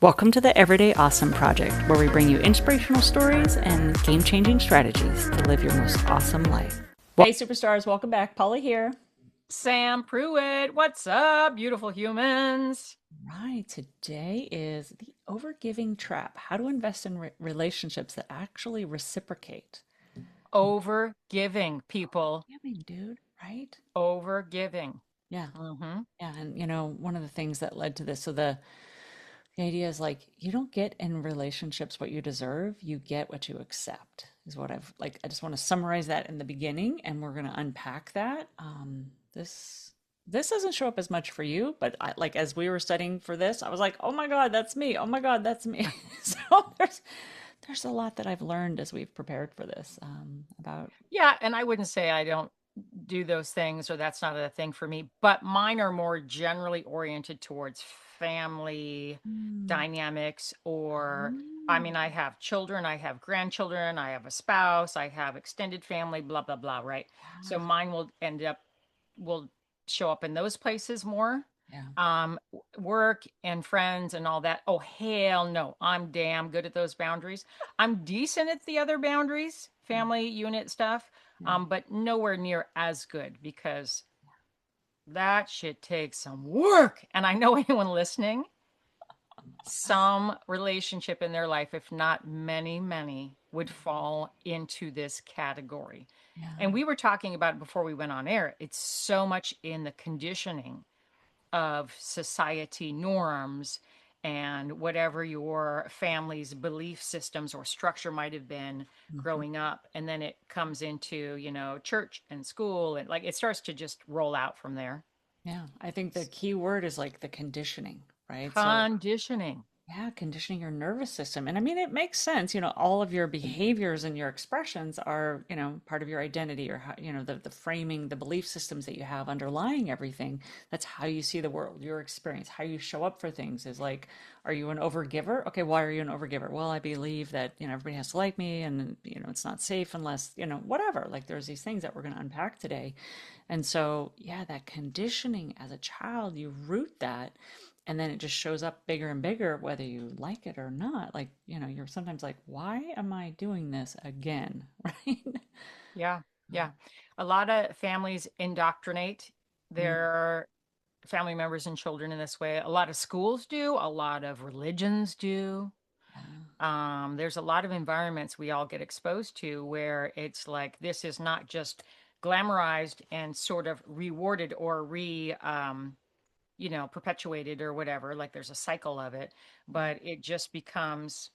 Welcome to the Everyday Awesome Project, where we bring you inspirational stories and game changing strategies to live your most awesome life. Hey, superstars, welcome back. Polly here. Sam Pruitt, what's up, beautiful humans? Right, today is the overgiving trap, how to invest in relationships that actually reciprocate. Over giving, people. Giving, dude, right? Over giving. Yeah, Mm-hmm. yeah. And one of the things that led to this, so the idea is like you don't get in relationships what you deserve, you get what you accept, is what I just want to summarize that in the beginning, and we're going to unpack that. This doesn't show up as much for you, but like as we were studying for this, I was like, oh my God, that's me. Oh my God, that's me. So there's a lot that I've learned as we've prepared for this about. Yeah, and I wouldn't say I don't do those things or that's not a thing for me, but mine are more generally oriented towards family Mm, dynamics or I mm, mean, I have children, I have grandchildren, I have a spouse, I have extended family, blah, blah, blah, right? So yeah, mine will show up in those places more. yeah. Work and friends and all that. Oh, hell no. I'm damn good at those boundaries. I'm decent at the other boundaries, Mm, family unit stuff, yeah. but nowhere near as good because that shit takes some work. And I know anyone listening, some relationship in their life, if not many, many, would fall into this category. Yeah. And we were talking about it before we went on air. It's so much in the conditioning of society norms and whatever your family's belief systems or structure might have been Mhm. growing up. And then it comes into, church and school and like it starts to just roll out from there. Yeah, I think the key word is like the conditioning, right? So, Conditioning. yeah, conditioning your nervous system. And I mean, it makes sense. All of your behaviors and your expressions are, part of your identity or how, the framing, the belief systems that you have underlying everything. That's how you see the world, your experience, how you show up for things is like, are you an overgiver? Okay, why are you an overgiver? Well, I believe that, everybody has to like me and, it's not safe unless, whatever. Like there's these things that we're going to unpack today. And so, yeah, that conditioning as a child, you root that, and then it just shows up bigger and bigger, whether you like it or not. Like, you're sometimes like, why am I doing this again? Right? Yeah. Yeah. A lot of families indoctrinate Mm, their family members and children in this way. A lot of schools do, a lot of religions do. yeah. There's a lot of environments we all get exposed to where it's like this is not just glamorized and sort of rewarded or perpetuated or whatever. Like there's a cycle of it, but it just becomes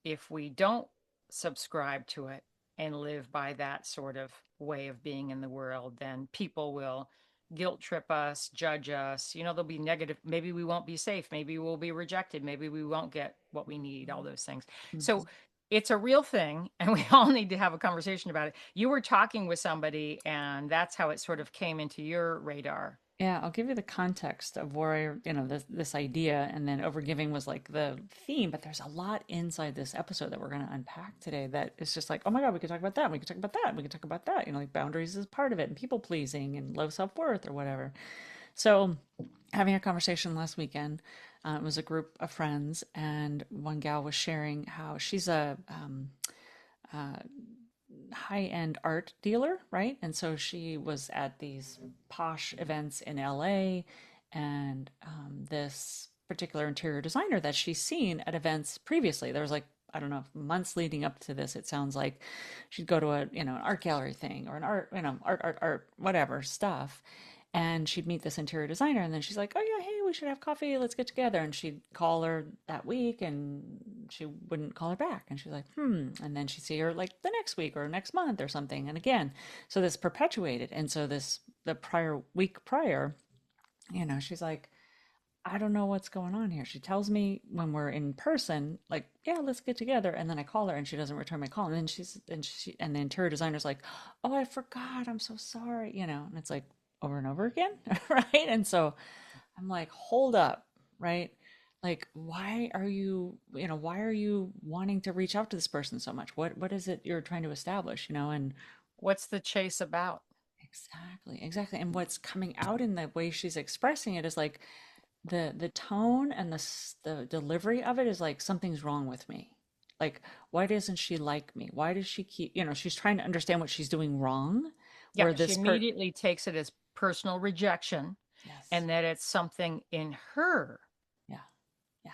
if we don't subscribe to it and live by that sort of way of being in the world, then people will guilt trip us, judge us. There'll be negative. Maybe we won't be safe. Maybe we'll be rejected. Maybe we won't get what we need, all those things. Mhm. So it's a real thing, and we all need to have a conversation about it. You were talking with somebody, and that's how it sort of came into your radar. Yeah, I'll give you the context of where this idea, and then overgiving was like the theme, but there's a lot inside this episode that we're going to unpack today that is just like, oh my God, we could talk about that, we could talk about that, we could talk about that, like boundaries is part of it, and people pleasing and low self-worth or whatever. So, having a conversation last weekend, it was a group of friends, and one gal was sharing how she's a uh, high-end art dealer, right? And so she was at these posh events in LA, and this particular interior designer that she's seen at events previously. There was like, I don't know, months leading up to this. It sounds like she'd go to an art gallery thing or an art, art, whatever stuff. And she'd meet this interior designer, and then she's like, "Oh yeah, hey, we should have coffee. Let's get together." And she'd call her that week, and she wouldn't call her back. And she's like, "Hmm." And then she'd see her like the next week or next month or something. And again, so this perpetuated. And so the prior week prior, she's like, "I don't know what's going on here." She tells me when we're in person, like, "Yeah, let's get together." And then I call her, and she doesn't return my call. And then and the interior designer's like, "Oh, I forgot. I'm so sorry." And it's like over and over again, right? And so I'm like, hold up, right? Like, why are you wanting to reach out to this person so much? What is it you're trying to establish, And What's the chase about? exactly, exactly. And what's coming out in the way she's expressing it is like, the tone and the delivery of it is like something's wrong with me. Like, why doesn't she like me? Why does she keep, she's trying to understand what she's doing wrong, Yeah, where she this part, immediately takes it as personal rejection yes, and that it's something in her. yeah, yeah,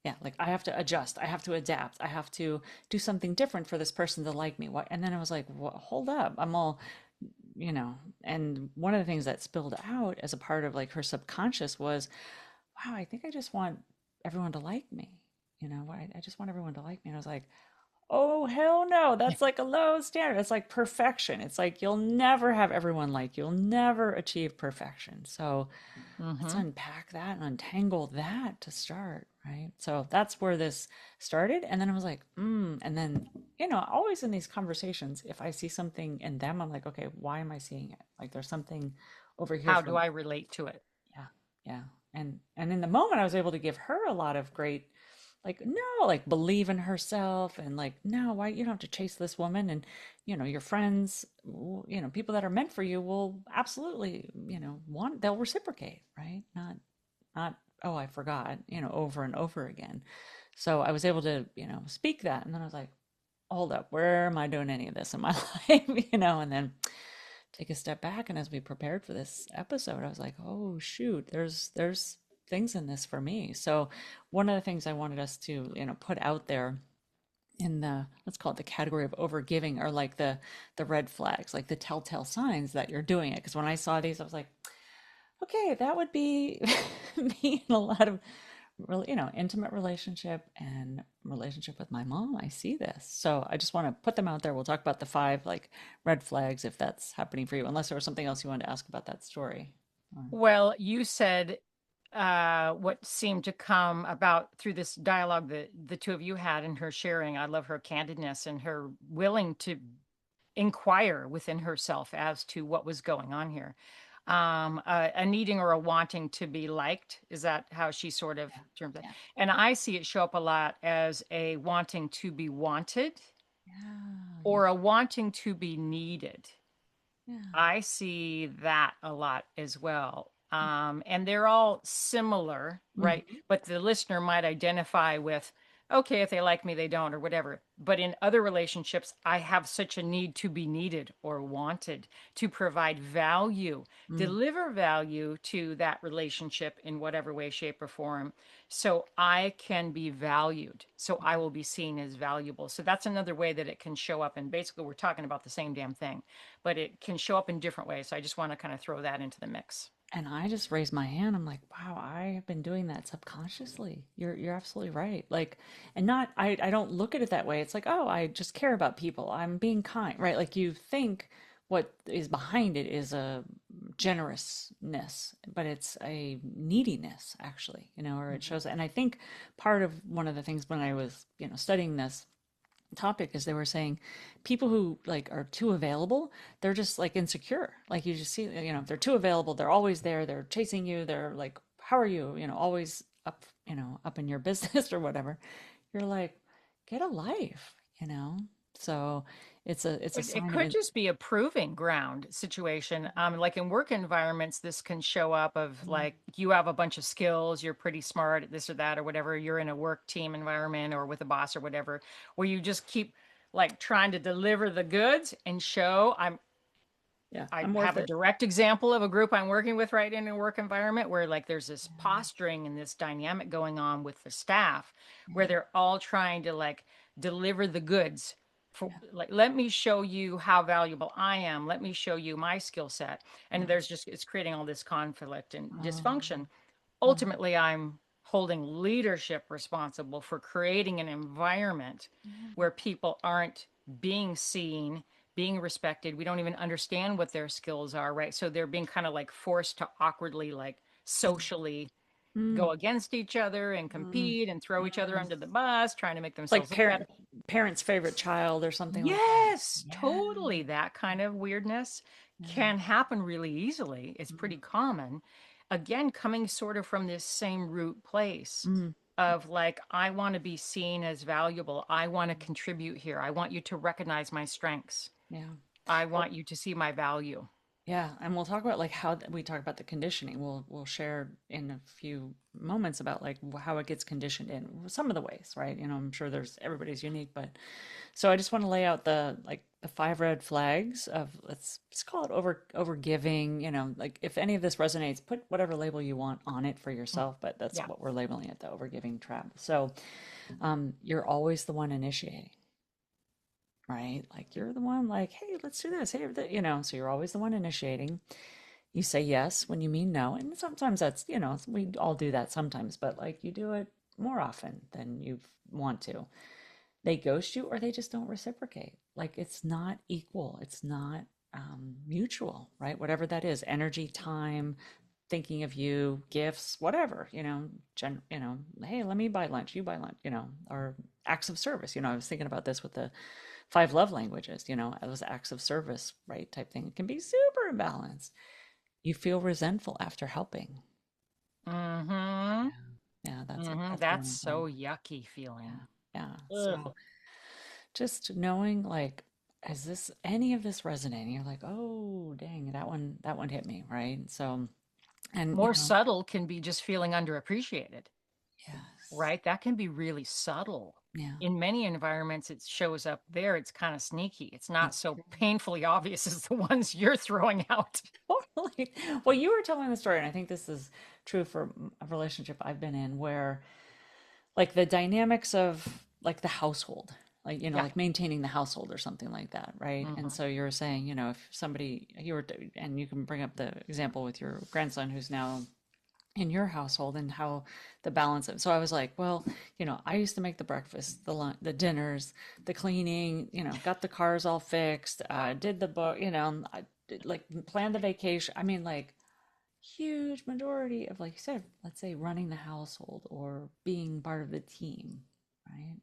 yeah. Like I have to adjust, I have to adapt, I have to do something different for this person to like me. Why? And then I was like, well, hold up, I'm all, and one of the things that spilled out as a part of like her subconscious was, wow, I think I just want everyone to like me. I just want everyone to like me. And I was like, oh, hell no. That's like a low standard. It's like perfection. It's like you'll never have everyone like you. You'll never achieve perfection. So let's Hmm. unpack that and untangle that to start. Right. So that's where this started. And then I was like, And then, always in these conversations, if I see something in them, I'm like, okay, why am I seeing it? Like there's something over here How do from, I relate to it? yeah, yeah. And in the moment I was able to give her a lot of great, like, no, like believe in herself, and like, no, why, you don't have to chase this woman, and your friends, people that are meant for you will absolutely, they'll reciprocate, right? Not, oh, I forgot, over and over again. So I was able to, speak that, and then I was like, hold up, where am I doing any of this in my life? And then take a step back, and as we prepared for this episode, I was like, oh shoot, there's things in this for me. So one of the things I wanted us to, put out there in the, let's call it the category of overgiving, are like the red flags, like the telltale signs that you're doing it. Because when I saw these, I was like, okay, that would be me in a lot of really, intimate relationship and relationship with my mom. I see this. So I just want to put them out there. We'll talk about the five like red flags if that's happening for you, unless there was something else you wanted to ask about that story. Well, you said what seemed to come about through this dialogue that the two of you had and her sharing. I love her candidness and her willing to inquire within herself as to what was going on here. A needing or a wanting to be liked. Is that how she sort of termed it? Yeah. And I see it show up a lot as a wanting to be wanted Yeah. Yeah. or a wanting to be needed. Yeah. I see that a lot as well. And they're all similar, right? Mhm. But the listener might identify with, okay, if they like me, they don't, or whatever. But in other relationships, I have such a need to be needed or wanted, to provide value, Mm. deliver value to that relationship in whatever way, shape, or form, so I can be valued. So I will be seen as valuable. So that's another way that it can show up. And basically, we're talking about the same damn thing, but it can show up in different ways. So I just want to kind of throw that into the mix. And I just raised my hand. I'm like, wow, I have been doing that subconsciously. You're absolutely right. Like, and not, I don't look at it that way. It's like, oh, I just care about people. I'm being kind, right? Like you think what is behind it is a generousness, but it's a neediness actually, or it Mhm. shows. And I think part of one of the things when I was, studying this topic is they were saying people who like are too available, they're just like insecure. Like you just see, if they're too available, they're always there, they're chasing you, they're like, how are you, always up, up in your business or whatever. You're like, get a life, so it's a It sign of could it. just be a proving ground situation. Like in work environments, this can show up of like you have a bunch of skills, you're pretty smart at this or that or whatever. You're in a work team environment or with a boss or whatever, where you just keep like trying to deliver the goods and show Yeah, I I'm worth have a it. direct example of a group I'm working with right in a work environment where like there's this posturing and this dynamic going on with the staff where Yeah, they're all trying to like deliver the goods for yeah, like let me show you how valuable I am. Let me show you my skill set. yeah, And there's just it's creating all this conflict and um, dysfunction. uh, Ultimately, I'm holding leadership responsible for creating an environment yeah, where people aren't being seen, being respected. We don't even understand what their skills are, right? So they're being kind of like forced to awkwardly, like socially mm, go against each other and mm, compete and throw each other mm. under the bus, trying to make Like themselves look better. parents favorite child or something like that. Yes, Yeah. totally. That kind of weirdness can happen really easily. It's Yeah. pretty common. Again, coming sort of from this same root place Mm, of like, I want to be seen as valuable. I want to contribute here. I want you to recognize my strengths. yeah. I Well, want you to see my value. Yeah, and we'll talk about like we talk about the conditioning. We'll share in a few moments about like how it gets conditioned in some of the ways, right? I'm sure there's everybody's unique, but so I just want to lay out the five red flags of let's call it over giving, like if any of this resonates, put whatever label you want on it for Mm. yourself, but that's Yeah. what we're labeling it, the overgiving trap. So, you're always the one initiating, right? Like you're the one like, hey, let's do this. Hey, so you're always the one initiating. You say yes when you mean no. And sometimes that's, we all do that sometimes, but like you do it more often than you want to. They ghost you or they just don't reciprocate. Like it's not equal. It's not mutual, right? Whatever that is, energy, time, thinking of you, gifts, whatever, hey, let me buy lunch, you buy lunch, or acts of service. I was thinking about this with the five love languages, those acts of service, right? Type thing. It can be super imbalanced. You feel resentful after helping. Mm-hmm. Yeah. Yeah, Mm-hmm. that's That's really so important. yucky feeling. Yeah. Yeah. Ugh. So just knowing like, is this any of this resonating? You're like, oh dang, that one hit me, right? So and More subtle can be just feeling underappreciated, yes. right? That can be really subtle. Yeah. In many environments, it shows up there. It's kind of sneaky. It's not It's so painfully obvious as the ones you're throwing out. totally. Well, you were telling the story, and I think this is true for a relationship I've been in where like the dynamics of like the household, like Yeah. like maintaining the household or something like that, right? And Hmm. so you're saying, if somebody you were, and you can bring up the example with your grandson who's now in your household and how the balance of. So I was like, well, I used to make the breakfast, the dinners, the cleaning, got the cars all fixed, did the book, I did, like planned the vacation. I mean, like huge majority of, like you said, let's say running the household or being part of the team, right?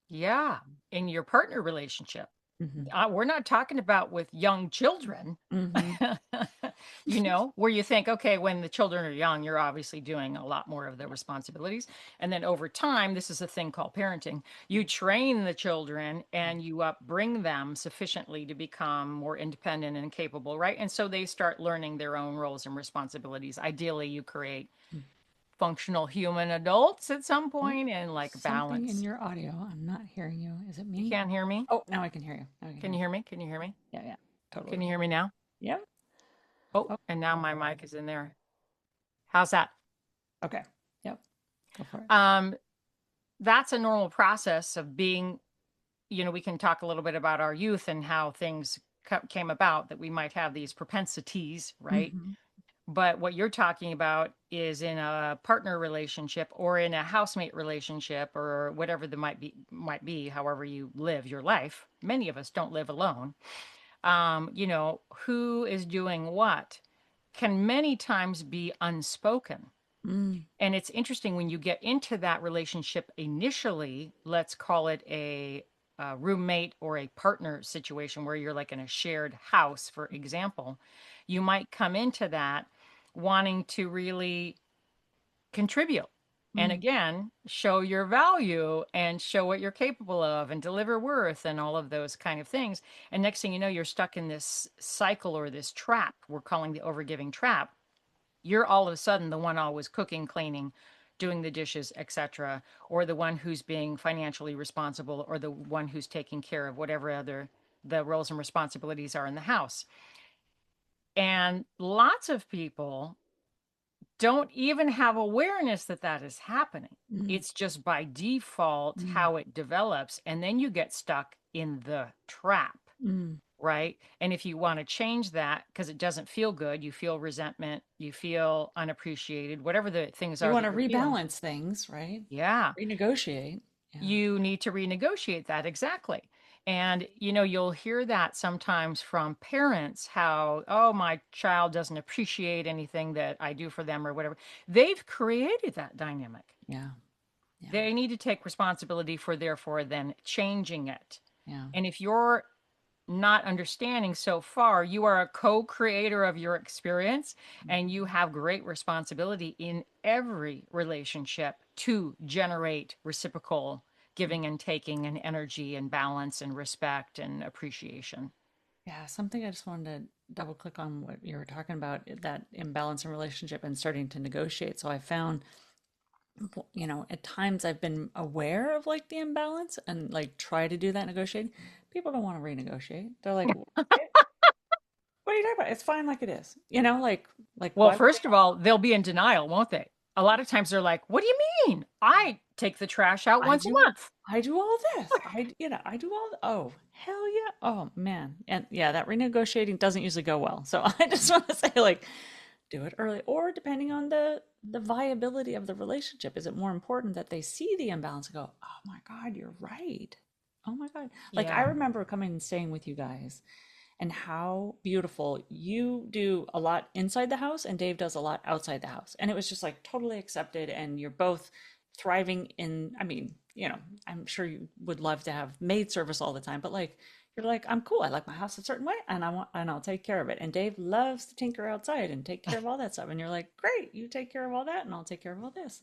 Yeah. In your partner relationship. Mm-hmm. We're not talking about with young children, Mm-hmm. where you think, okay, when the children are young, you're obviously doing a lot more of the responsibilities. And then over time, this is a thing called parenting. You train the children and you upbring them sufficiently to become more independent and capable, right? And so they start learning their own roles and responsibilities. Ideally, you create functional human adults at some Oh, point and like something in balance. your audio. I'm not hearing you. Is it You me? can't hear me? Oh, now I can hear you. Now I can Can hear you you. hear me? Can you hear me? Yeah, yeah, Can totally. you hear me now? Yep. Oh, Oh, and now my mic is in there. How's that? okay. Yep. Go for it. Um, that's a normal process of being, we can talk a little bit about our youth and how things came about that we might have these propensities, right? Mm-hmm. But what you're talking about is in a partner relationship or in a housemate relationship or whatever the might be, however you live your life. Many of us don't live alone. Who is doing what can many times be unspoken. Mm, And it's interesting when you get into that relationship initially, let's call it a roommate or a partner situation where you're like in a shared house, for example, you might come into that wanting to really contribute. And mm, again, show your value and show what you're capable of and deliver worth and all of those kind of things. And next thing you know, you're stuck in this cycle or this trap we're calling the overgiving trap. You're all of a sudden the one always cooking, cleaning, doing the dishes, etc., or the one who's being financially responsible, or the one who's taking care of whatever other the roles and responsibilities are in the house. And lots of people don't even have awareness that that is happening. mm, It's just by default mm, how it develops. And then you get stuck in the trap, mm. right? And if you want to change that because it doesn't feel good, you feel resentment, you feel unappreciated, whatever the things You are want that to you're feeling. rebalance things, right? Yeah, Renegotiate. Yeah. you need to renegotiate that exactly. And you'll hear that sometimes from parents how, oh, my child doesn't appreciate anything that I do for them or whatever. They've created that dynamic. Yeah. Yeah. They need to take responsibility for therefore then changing it. Yeah. And if you're not understanding so far, you are a co creator of your experience and you have great responsibility in every relationship to generate reciprocal giving and taking and energy and balance and respect and appreciation. Yeah, something I just wanted to double click on what you were talking about, that imbalance in relationship and starting to negotiate. So I found, at times I've been aware of like the imbalance and like try to do that negotiating. People don't want to renegotiate. They're like, what are you talking about? It's fine like it is. Like Well, why would first of all, they'll be in denial, won't they? A lot of times they're like, "What do you mean? I take the trash out I once a do month." I do all this. I do all oh, hell yeah. Oh man. And yeah, that renegotiating doesn't usually go well. So I just want to say like do it early or depending on the viability of the relationship. Is it more important that they see the imbalance and go, "Oh my God, you're right." Oh my God. Like I Yeah. remember coming and staying with you guys and how beautiful you do a lot inside the house and Dave does a lot outside the house. And it was just like totally accepted and you're both thriving in, I mean, I'm sure you would love to have maid service all the time, but like you're like, I'm cool. I like my house a certain way and I'll take care of it. And Dave loves to tinker outside and take care of all that stuff. And you're like, great, you take care of all that and I'll take care of all this.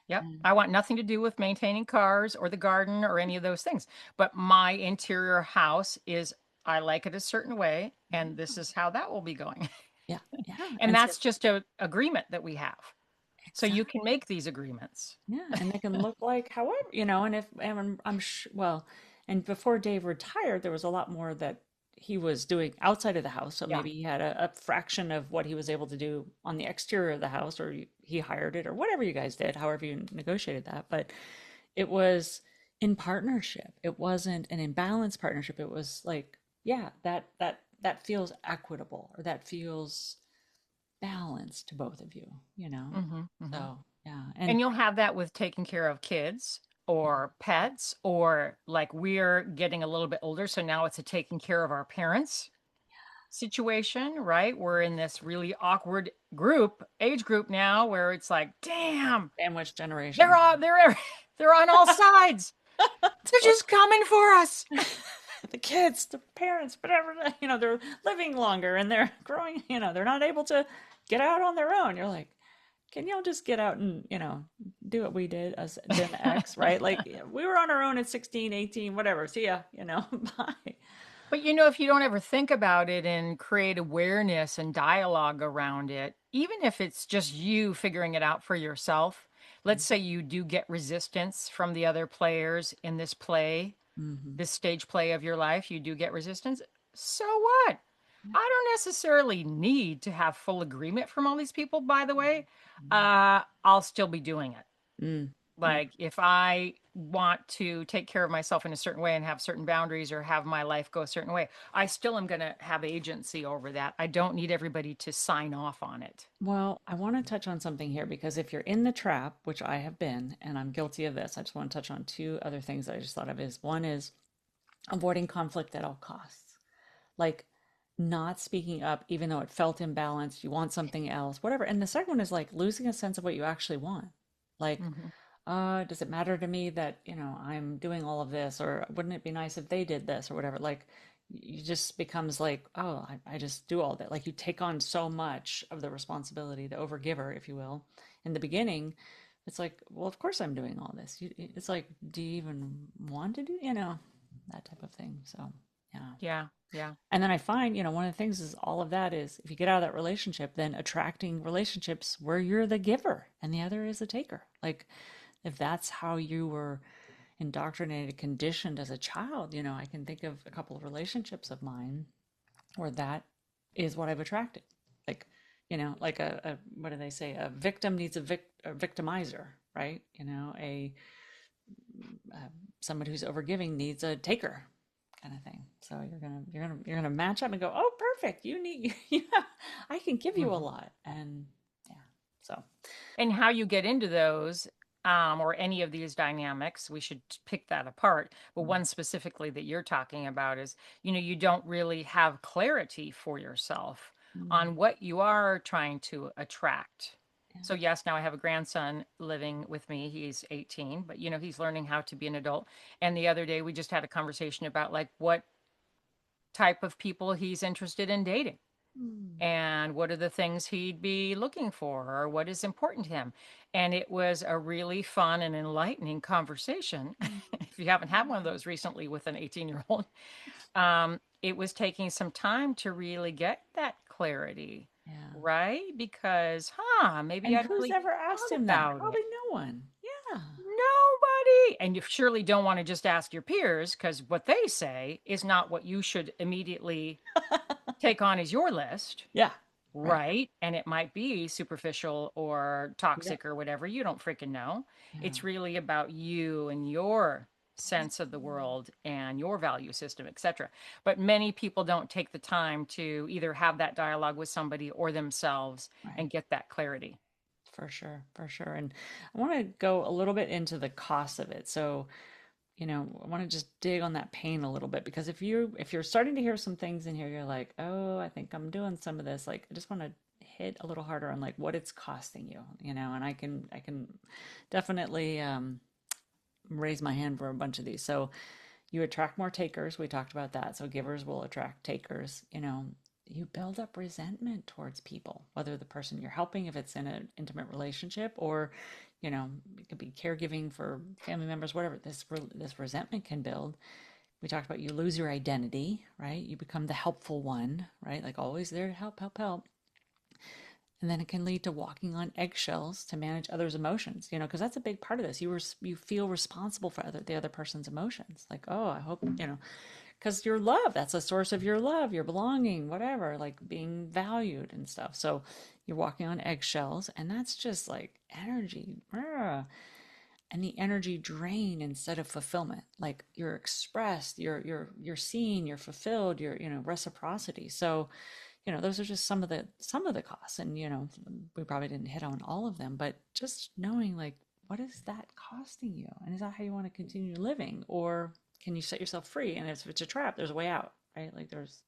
Yep. And I want nothing to do with maintaining cars or the garden or any of those things. But my interior house is, I like it a certain way, and this is how that will be going. yeah, yeah. And And so that's just a agreement that we have. So you exactly. can make these agreements. Yeah, and they can look like however, and if and I'm sure, well, and before Dave retired, there was a lot more that he was doing outside of the house. So Yeah. maybe he had a fraction of what he was able to do on the exterior of the house, or he hired it, or whatever you guys did, however you negotiated that. But it was in partnership. It wasn't an imbalanced partnership. It was like, yeah, that feels equitable, or that feels balanced to both of you. Hmm. Hmm. So yeah, and And you'll have that with taking care of kids or pets, or like we're getting a little bit older. So now it's a taking care of our parents situation, right? We're in this really awkward age group now where it's like, damn, sandwich they're generation. on, they're, they're on all sides. They're just coming for us. The kids, the parents, whatever, they're living longer and they're growing, they're not able to get out on their own. You're like, can y'all just get out and, do what we did as Gen X, right? Like we were on our own at 16, 18, whatever. See ya, bye. But if you don't ever think about it and create awareness and dialogue around it, even if it's just you figuring it out for yourself, let's say you do get resistance from the other players in this play, Mm-hmm. this stage play of your life, you do get resistance. So what? I don't necessarily need to have full agreement from all these people, by the way. I'll still be doing it. Mm-hmm. Yeah. Like if I want to take care of myself in a certain way and have certain boundaries or have my life go a certain way, I still am going to have agency over that. I don't need everybody to sign off on it. Well, I want to touch on something here because if you're in the trap, which I have been, and I'm guilty of this, I just want to touch on two other things that I just thought of is one is avoiding conflict at all costs. Like not speaking up, even though it felt imbalanced, you want something else, whatever. And the second one is like losing a sense of what you actually want. Like, Hmm. does it matter to me that, I'm doing all of this, or wouldn't it be nice if they did this or whatever? Like, you just becomes like, oh, I just do all that. Like, you take on so much of the responsibility, the overgiver, if you will. In the beginning, it's like, well, of course I'm doing all this. It's like, do you even want to do, that type of thing. So, yeah. Yeah, yeah, And then I find, one of the things is all of that is if you get out of that relationship, then attracting relationships where you're the giver and the other is the taker. Like if that's how you were indoctrinated, conditioned as a child, I can think of a couple of relationships of mine where that is what I've attracted. Like, like what do they say? A victim needs a victimizer, right? Uh, somebody who's overgiving needs a taker kind of thing. So you're gonna match up and go, oh, perfect. You need, yeah, I can give you a hmm. lot, and yeah. So And how you get into those, or any of these dynamics, we should pick that apart. But one specifically that you're talking about is, you don't really have clarity for yourself mm, on what you are trying to attract. yeah. So, yes, now I have a grandson living with me. He's 18, but he's learning how to be an adult. And the other day we just had a conversation about like what type of people he's interested in dating Mm, and what are the things he'd be looking for or what is important to him. And it was a really fun and enlightening conversation. mm, If you haven't had one of those recently with an 18-year-old, it was taking some time to really get that clarity, Yeah. right? Because, maybe And I'd who's really ever asked thought him that? about it. Probably no one. Yeah. Nobody. And you surely don't want to just ask your peers because what they say is not what you should immediately take on as your list. Yeah. Right. Right. And it might be superficial or Yep. toxic or whatever. You don't freaking know. Yeah. It's really about you and your sense of the world and your value system, etc. But many people don't take the time to either have that dialogue with somebody or themselves Right. and get that clarity. For sure. For sure. And I want to go a little bit into the cost of it. So, I want to just dig on that pain a little bit because if you're starting to hear some things in here, you're like, oh, I think I'm doing some of this. Like, I just want to hit a little harder on like what it's costing you, and I can definitely raise my hand for a bunch of these. So you attract more takers. We talked about that. So givers will attract takers. You build up resentment towards people, whether the person you're helping, if it's in an intimate relationship, or it could be caregiving for family members, whatever. This resentment can build. We talked about you lose your identity, right? You become the helpful one, right? Like always there to help, help, help. And then it can lead to walking on eggshells to manage others' emotions, because that's a big part of this. You feel responsible for the other person's emotions. Like, oh, I hope, because your love, that's a source of your love, your belonging, whatever, like being valued and stuff. So you're walking on eggshells, and that's just like energy. And the energy drain instead of fulfillment. Like you're expressed, you're seen, you're fulfilled, you're, reciprocity. So, those are just some of the costs. And, we probably didn't hit on all of them, but just knowing like what is that costing you? And is that how you want to continue living? Or can you set yourself free? And if it's a trap, there's a way out, right? Like there's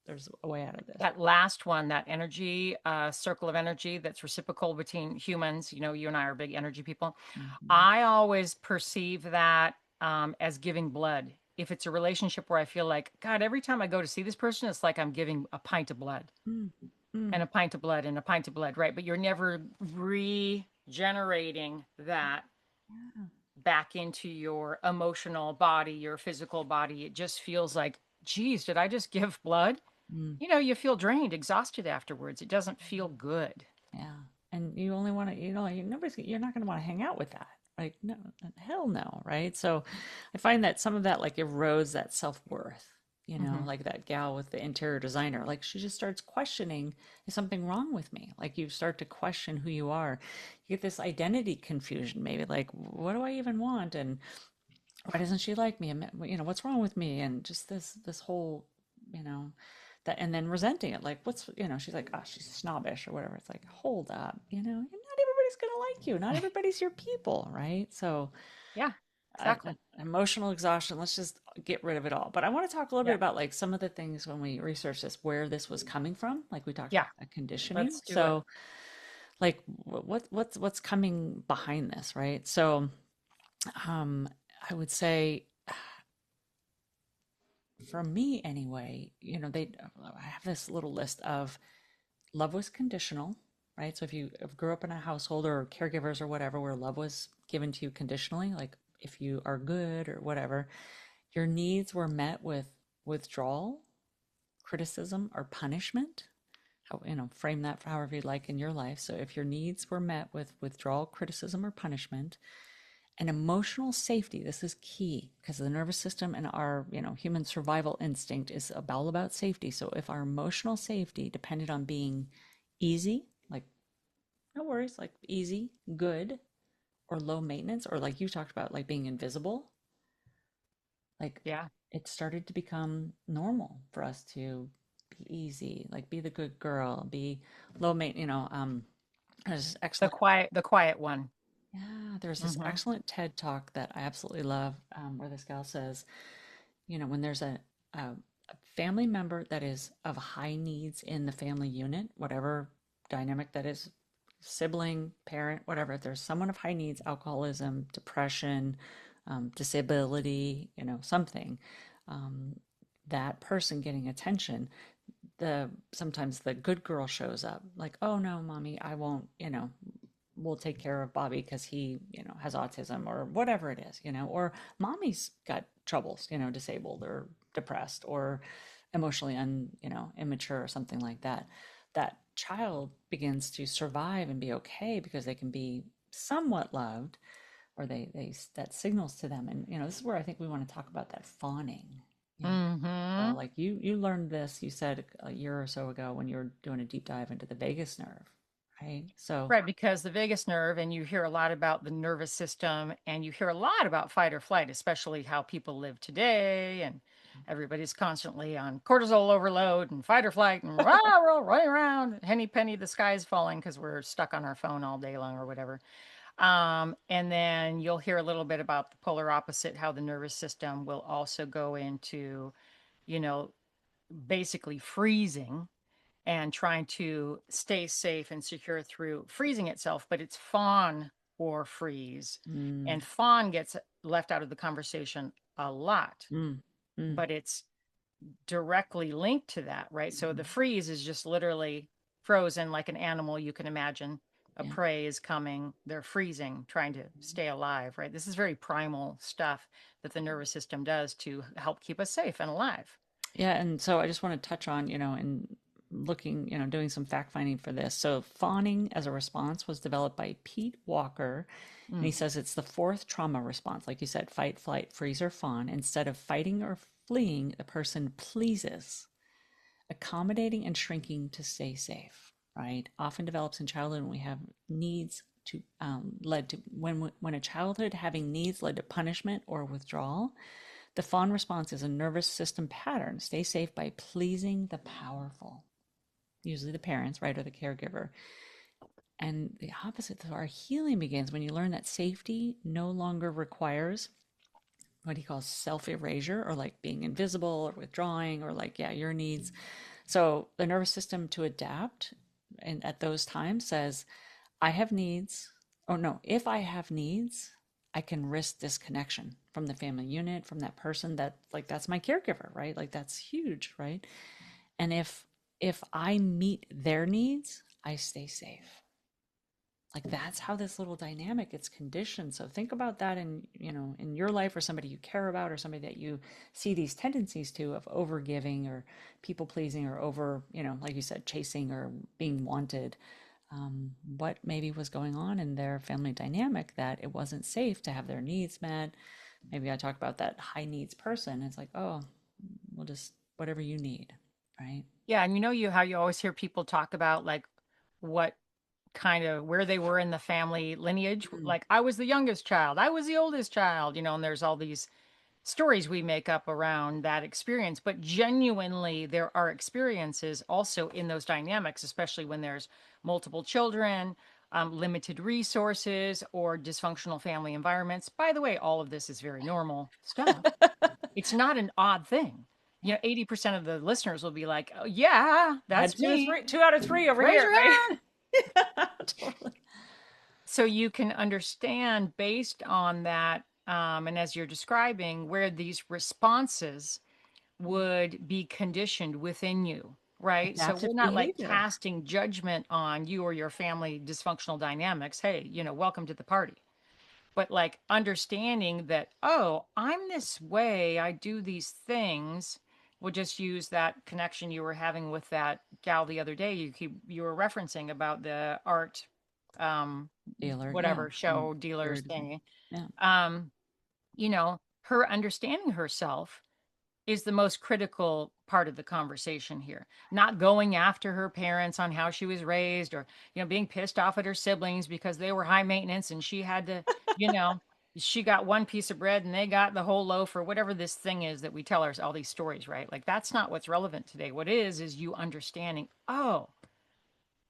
a way out of this. That last one, that energy, circle of energy that's reciprocal between humans, you and I are big energy people. Mm-hmm. I always perceive that as giving blood. If it's a relationship where I feel like, God, every time I go to see this person, it's like I'm giving a pint of blood Mm-hmm. and a pint of blood and a pint of blood, right? But you're never regenerating that Yeah. back into your emotional body, your physical body. It just feels like, geez, did I just give blood? Mm. You feel drained, exhausted afterwards. It doesn't feel good. Yeah. And you only want to, you're not going to want to hang out with that. Like, no, hell no. Right. So I find that some of that like erodes that self worth, Hmm. like that gal with the interior designer. Like, she just starts questioning, is something wrong with me? Like, you start to question who you are. You get this identity confusion, maybe like, what do I even want? And why doesn't she like me? And, what's wrong with me? And just this whole, you know, that, and then resenting it. Like, she's like, oh, she's snobbish or whatever. It's like, hold up, not everybody's gonna like you. Not everybody's your people, right? So, Yeah, exactly. emotional exhaustion. Let's just get rid of it all. But I want to talk a little bit Yeah. about like some of the things when we research this, where this was coming from. Like we talked Yeah. about that conditioning. Let's do it. So, like, what's coming behind this, right? So, um, I would say for me anyway, I have this little list of love was conditional, right? So if you grew up in a household or caregivers or whatever where love was given to you conditionally, like if you are good or whatever, your needs were met with withdrawal, criticism, or punishment. How, frame that for however you like in your life. So if your needs were met with withdrawal, criticism, or punishment, and emotional safety, this is key because the nervous system and our, human survival instinct is all about safety. So if our emotional safety depended on being easy, like no worries, like easy, good, or low maintenance, or like you talked about, like being invisible, like Yeah. it started to become normal for us to be easy, like be the good girl, be low maintenance, there's The excellent. quiet one. Yeah, there's this Hmm. excellent TED talk that I absolutely love, where this gal says, when there's a family member that is of high needs in the family unit, whatever dynamic that is, sibling, parent, whatever, if there's someone of high needs, alcoholism, depression, disability, something, um, that person getting attention, sometimes the good girl shows up like, oh no, mommy, I won't, we'll take care of Bobby because he, has autism or whatever it is, or mommy's got troubles, disabled or depressed or emotionally immature or something like that, that child begins to survive and be okay because they can be somewhat loved, or they that signals to them. And this is where I think we want to talk about that fawning. So Mm-hmm. like you learned this, you said a year or so ago when you were doing a deep dive into the vagus nerve, right? So Right, because the vagus nerve, and you hear a lot about the nervous system, and you hear a lot about fight or flight, especially how people live today, and everybody's constantly on cortisol overload and fight or flight, and rah, rah, running around, henny penny, the sky is falling because we're stuck on our phone all day long or whatever. And then you'll hear a little bit about the polar opposite, how the nervous system will also go into, you know, basically freezing and trying to stay safe and secure through freezing itself, but it's fawn or freeze. mm, And fawn gets left out of the conversation a lot, mm, mm, but it's directly linked to that, right? So the mhm. freeze is just literally frozen like an animal you can imagine. A Yeah. prey is coming, they're freezing, trying to stay alive, right? This is very primal stuff that the nervous system does to help keep us safe and alive. Yeah, and so I just want to touch on, in looking, doing some fact finding for this. So fawning as a response was developed by Pete Walker, and he Mm. says it's the fourth trauma response. Like you said, fight, flight, freeze, or fawn. Instead of fighting or fleeing, the person pleases, accommodating and shrinking to stay safe, right? Often develops in childhood when we have needs to led to when a childhood having needs led to punishment or withdrawal. The fawn response is a nervous system pattern. Stay safe by pleasing the powerful, usually the parents, right, or the caregiver. And the opposite, so our healing begins when you learn that safety no longer requires what he calls self erasure, or like being invisible or withdrawing, or like, yeah, your needs. So the nervous system to adapt and at those times says, I have needs. Oh no, if I have needs, I can risk disconnection from the family unit, from that person that like that's my caregiver, right? Like that's huge, right? And if I meet their needs, I stay safe. Like that's how this little dynamic gets conditioned. So think about that in your life, or somebody you care about, or somebody that you see these tendencies to of over giving or people pleasing, or over, like you said, chasing or being wanted. What maybe was going on in their family dynamic that it wasn't safe to have their needs met. Maybe I talk about that high needs person. It's like, oh, we'll just whatever you need, right? Yeah, and how you always hear people talk about like what kind of where they were in the family lineage. Mm. Like I was the youngest child, I was the oldest child, and there's all these stories we make up around that experience. But genuinely, there are experiences also in those dynamics, especially when there's multiple children, limited resources, or dysfunctional family environments. By the way, all of this is very normal stuff. It's not an odd thing. Yeah. 80% of the listeners will be like, oh, yeah, Had that's two or me. three, 2 out of 3 over Raise here, your right? hand. Totally. So you can understand based on that, and as you're describing, where these responses would be conditioned within you, right? So we're Adaptive not like behavior. casting judgment on you or your family dysfunctional dynamics. Hey, welcome to the party. But like understanding that, oh, I'm this way, I do these things. We'll just use that connection you were having with that gal the other day. You were referencing about the art, um, Dealer, yeah. whatever show dealers Interior design. thing. Yeah. Um, her understanding herself is the most critical part of the conversation here. Not going after her parents on how she was raised, or, being pissed off at her siblings because they were high maintenance and she had to, you know, she got one piece of bread and they got the whole loaf, or whatever this thing is that we tell our all these stories, right? Like that's not what's relevant today. What is you understanding, oh,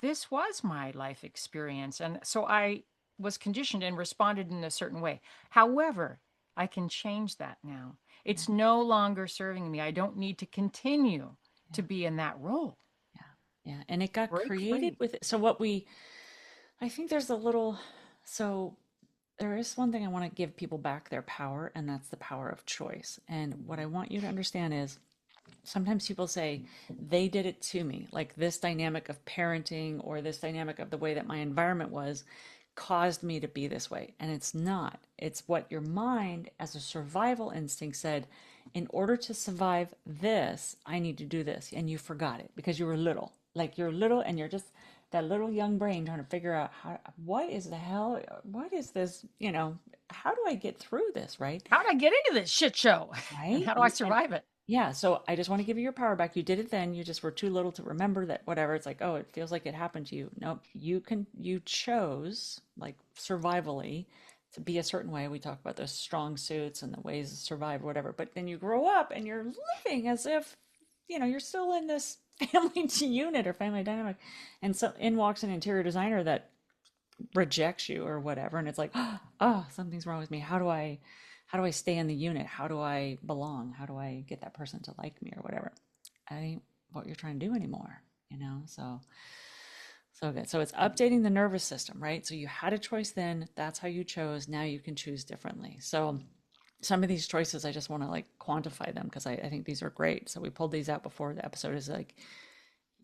this was my life experience. And so I was conditioned and responded in a certain way. However, I can change that now. Yeah. It's no longer serving me. I don't need to continue Yeah. to be in that role. Yeah. Yeah. And it got Break created free. with it. So I think there's a little, so there is one thing I want to give people back their power, and that's the power of choice. And what I want you to understand is sometimes people say they did it to me, like this dynamic of parenting or this dynamic of the way that my environment was caused me to be this way. And it's not. It's what your mind, as a survival instinct, said, in order to survive this, I need to do this. And you forgot it because you were little. Like you're little and you're just that little young brain trying to figure out what is the hell, what is this, how do I get through this, right? How did I get into this shit show? And Right? how do I And survive it? yeah, so I just want to give you your power back. You did it then. You just were too little to remember that whatever. It's like, oh, it feels like it happened to you. Nope. You chose like survivally to be a certain way. We talk about those strong suits and the ways to survive, whatever. But then you grow up and you're living as if, you're still in this family unit or family dynamic. And so in walks an interior designer that rejects you or whatever. And it's like, oh, something's wrong with me. How do I stay in the unit? How do I belong? How do I get that person to like me or whatever? That ain't what you're trying to do anymore, so good. So it's updating the nervous system, right? So you had a choice then, that's how you chose. Now you can choose differently. So some of these choices, I just want to like quantify them because I think these are great. So we pulled these out before the episode. Is like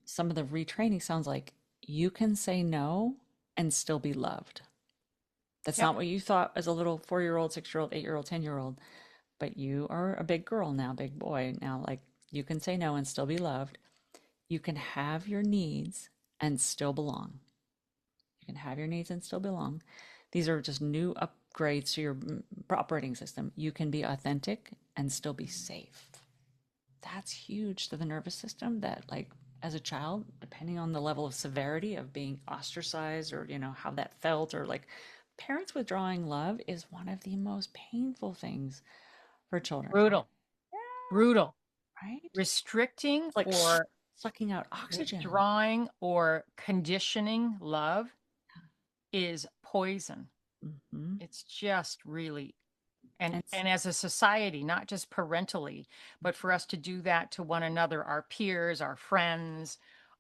some of the retraining sounds like you can say no and still be loved. That's Yep. not what you thought as a little 4-year old, 6-year old, 8-year old, 10-year old, but you are a big girl now, big boy now. Like you can say no and still be loved. You can have your needs and still belong. You can have your needs and still belong. These are just new upgrades to your operating system. You can be authentic and still be safe. That's huge to the nervous system that like as a child, depending on the level of severity of being ostracized or how that felt, or like parents withdrawing love is one of the most painful things for children. Brutal. Brutal. Right? Restricting It's like or sucking out oxygen. withdrawing or conditioning love is poison. Hmm. It's just really, and And and as a society, not just parentally, but for us to do that to one another, our peers, our friends,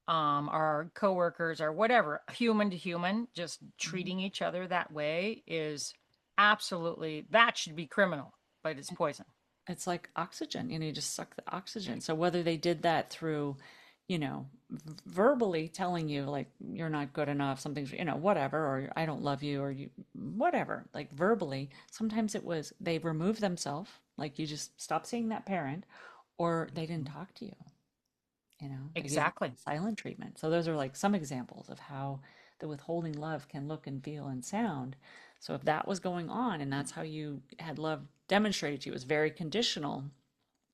our coworkers, or whatever, human to human, just treating each other that way is absolutely, that should be criminal, but it's poison. it's like oxygen, you just suck the oxygen. So whether they did that through, verbally telling you like you're not good enough, something's, whatever, or I don't love you, or you, whatever, like verbally, sometimes it was they removed themselves, like you just stop seeing that parent, or they didn't talk to you, they gave you Exactly. silent treatment. So those are like some examples of how the withholding love can look and feel and sound. So if that was going on and that's how you had love demonstrated to you, it was very conditional,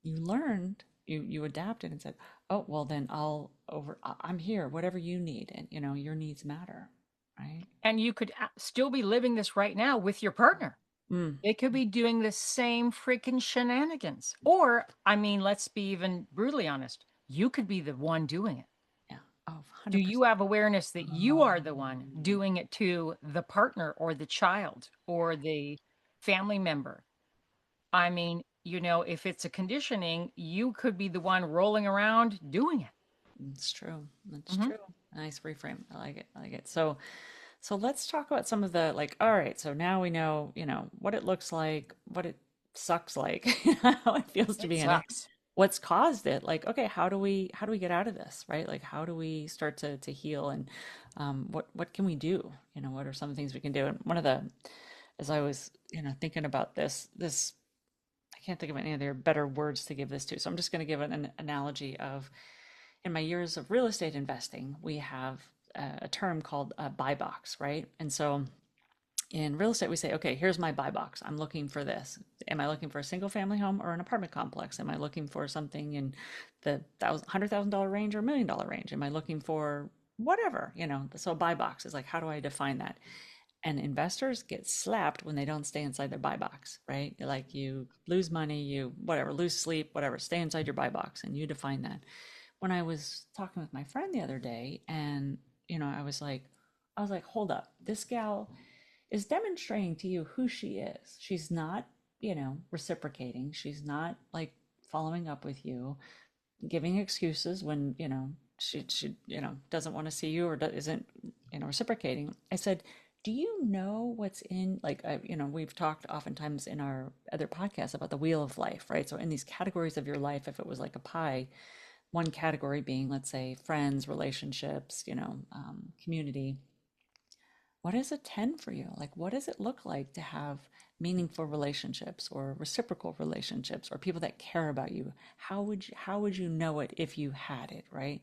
you learned, you adapted and said, oh well, then I'm here, whatever you need, and your needs matter, right? And you could still be living this right now with your partner. Mm, They could be doing the same freaking shenanigans. Or, I mean, let's be even brutally honest. You could be the one doing it. yeah. Oh, Do you 100%. have awareness that you are the one doing it to the partner or the child or the family member? I mean, if it's a conditioning, you could be the one rolling around doing it. It's true. That's Hmm. true. Nice reframe. I like it. I like it. So let's talk about some of the like, all right, so now we know, what it looks like, what it sucks like, how it feels to It be in it, sucks. what's caused it. Like, okay, how do we get out of this, right? Like how do we start to heal, and what can we do? What are some things we can do? And one of the as I was, thinking about this I can't think of any other better words to give this to. So I'm just going to give an analogy of in my years of real estate investing, we have a term called a buy box, right? And so in real estate, we say, okay, here's my buy box. I'm looking for this. Am I looking for a single family home or an apartment complex? Am I looking for something in the $100,000 range or $1 million range? Am I looking for whatever, So a buy box is like, how do I define that? And investors get slapped when they don't stay inside their buy box, right? Like you lose money, you whatever, lose sleep, whatever, stay inside your buy box and you define that. When I was talking with my friend the other day, and I was like, hold up, this gal is demonstrating to you who she is. She's not, reciprocating. She's not like following up with you, giving excuses when, she doesn't want to see you or isn't, reciprocating. I said, do you know what's in like we've talked oftentimes in our other podcasts about the wheel of life, right? So in these categories of your life, if it was like a pie, one category being, let's say, friends, relationships, community. what is a 10 for you? Like, what does it look like to have meaningful relationships or reciprocal relationships or people that care about you? How would you know it if you had it, right?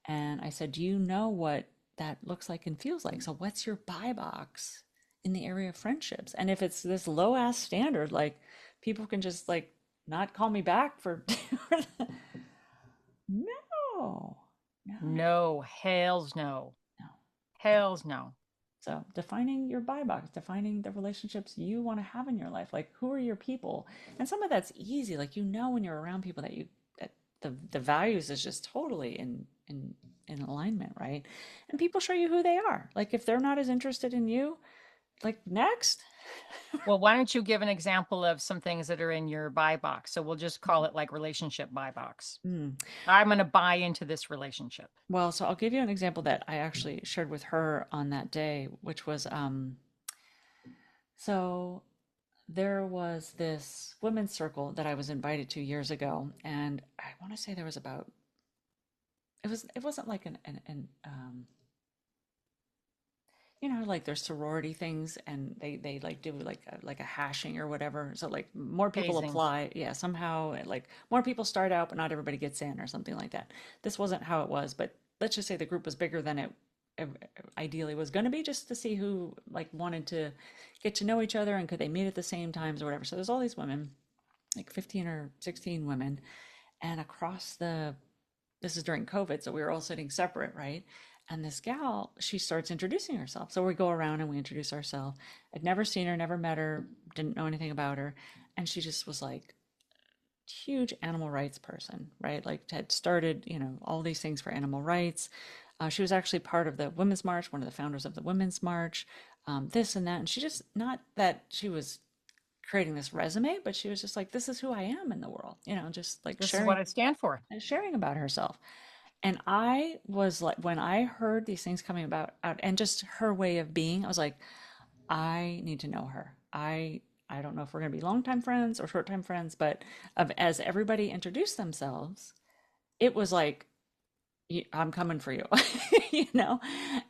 And I said, do you know what that looks like and feels like? So what's your buy box in the area of friendships? And if it's this low ass standard, like people can just like not call me back for no, no, No, hells no. no. Hells no. So defining your buy box, defining the relationships you want to have in your life, like who are your people, and some of that's easy. Like when you're around people that that the values is just totally in alignment, right? And people show you who they are. Like if they're not as interested in you, like next. Well, why don't you give an example of some things that are in your buy box? So we'll just call it like relationship buy box. Mm. I'm going to buy into this relationship. Well, so I'll give you an example that I actually shared with her on that day, which was so there was this women's circle that I was invited to years ago, and I want to say there was about it wasn't like an like there's sorority things, and they like do like a hashing or whatever, so like more people Hazing. apply, yeah, somehow like more people start out but not everybody gets in or something like that. This wasn't how it was, but let's just say the group was bigger than it ideally was going to be, just to see who like wanted to get to know each other and could they meet at the same times or whatever. So there's all these women, like 15 or 16 women, and across the this is during COVID, so we were all sitting separate, right? And this gal, she starts introducing herself. So we go around and we introduce ourselves. I'd never seen her, never met her, didn't know anything about her. And she just was like, huge animal rights person, right? Like had started, all these things for animal rights. She was actually part of the Women's March, one of the founders of the Women's March, this and that. And she just, not that she was creating this resume, but she was just like, this is who I am in the world, just like This is what sharing I stand for. and sharing about herself. And I was like, when I heard these things coming about out and just her way of being, I was like, I need to know her. I don't know if we're gonna be longtime friends or short time friends, but as everybody introduced themselves, it was like, I'm coming for you, you know?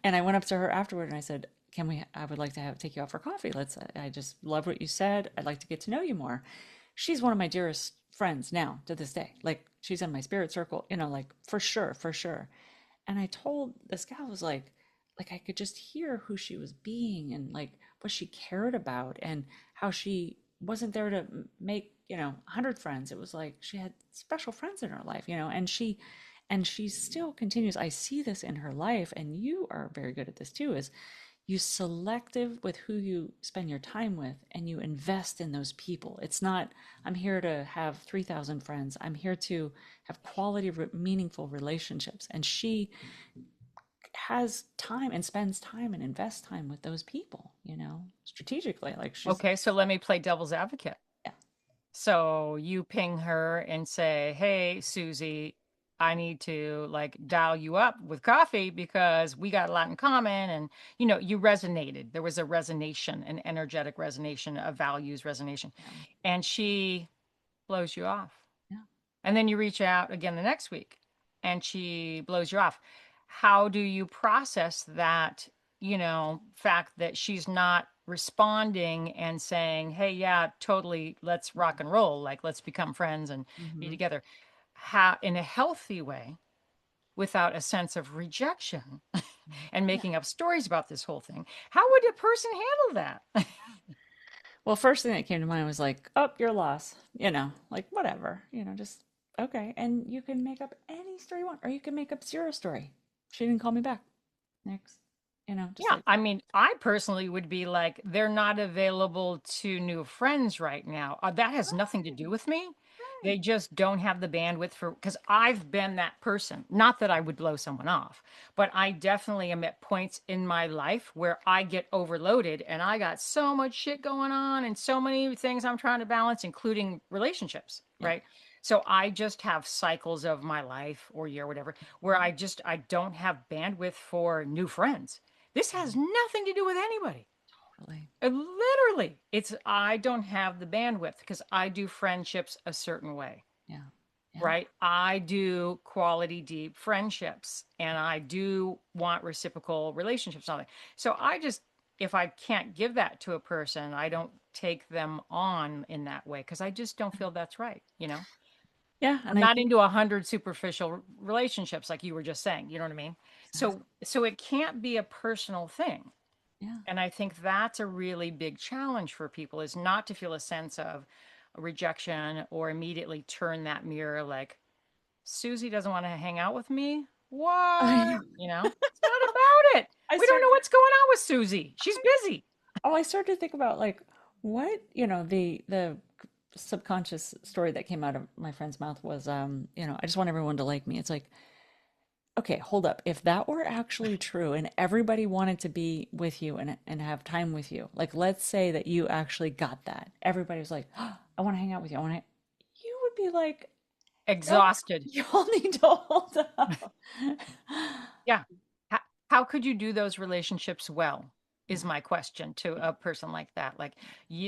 And I went up to her afterward and I said, I would like to take you out for coffee. I just love what you said. I'd like to get to know you more. She's one of my dearest friends now to this day. Like she's in my spirit circle, like for sure, for sure. And I told this gal, was like I could just hear who she was being and like what she cared about and how she wasn't there to make, 100 friends. It was like she had special friends in her life, and she still continues. I see this in her life, and you are very good at this too, is you selective with who you spend your time with and you invest in those people. It's not, I'm here to have 3,000 friends. I'm here to have quality, meaningful relationships. And she has time and spends time and invests time with those people, strategically. Like she's, Okay, so let me play devil's advocate. yeah, So you ping her and say, "Hey, Susie, I need to like dial you up with coffee because we got a lot in common." And you resonated. There was a resonation, an energetic resonation, a values resonation. yeah, And she blows you off. yeah. And then you reach out again the next week and she blows you off. How do you process that, fact that she's not responding and saying, "Hey, yeah, totally, let's rock and roll, like let's become friends and be Mm-hmm. together." How in a healthy way without a sense of rejection and Yeah. making up stories about this whole thing. How would a person handle that? Well, first thing that came to mind was like, oh, your loss, like whatever, just okay. And you can make up any story you want, or you can make up zero story. She didn't call me back. Next, just Yeah, like, I mean, I personally would be like, they're not available to new friends right now. That has nothing to do with me. right. They just don't have the bandwidth for, because I've been that person. Not that I would blow someone off, but I definitely am at points in my life where I get overloaded and I got so much shit going on and so many things I'm trying to balance, including relationships, Yeah. right? So I just have cycles of my life or year, whatever, where I don't have bandwidth for new friends. This has nothing to do with anybody. Totally. Literally, it's I don't have the bandwidth because I do friendships a certain way, Yeah. Yeah. right? I do quality, deep friendships and I do want reciprocal relationships. Something. So I just if I can't give that to a person, I don't take them on in that way because I just don't feel that's right, you know? Yeah, and I'm I not think into 100 superficial relationships like you were just saying, you know what I mean? So it can't be a personal thing. yeah. And I think that's a really big challenge for people is not to feel a sense of rejection or immediately turn that mirror like, Susie doesn't want to hang out with me. I What? know. You know, it's not about it. I We don't know started what's going on with Susie. She's busy. I started to think about like what, the subconscious story that came out of my friend's mouth was I just want everyone to like me. It's like, okay, hold up. If that were actually true and everybody wanted to be with you and have time with you, like let's say that you actually got that. Everybody was like, oh, I want to hang out with you. I want to you would be like, y'all, Exhausted. y'all need to hold up. Yeah. How, how could you do those relationships well? Is Yeah. my question to a person like that. Like,